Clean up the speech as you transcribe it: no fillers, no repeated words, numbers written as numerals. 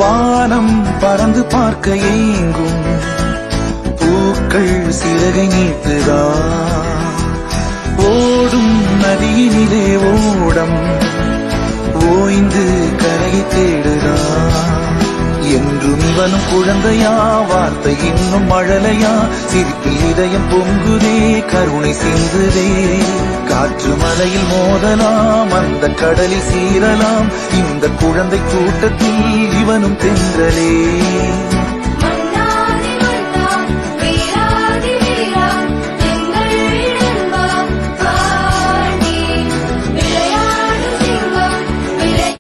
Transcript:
வானம் பறந்து பார்க்க ஏங்கும் பூக்கள் சிறகை நீட்டுதா ஓடும் நதியினிலே ஓடம் ஓய்ந்து கரையை தேடுதா என்றும் இவனும் குழந்தையா வார்த்தை இன்னும் மழலையா சிரிப்பில் இதயம் பொங்குதே கருணை சிந்துதே காற்று மலையில் மோதலாம் அந்த கடலில் சீரலாம் இந்த குழந்தை கூட்டத்தில் இவனும் தென்றலே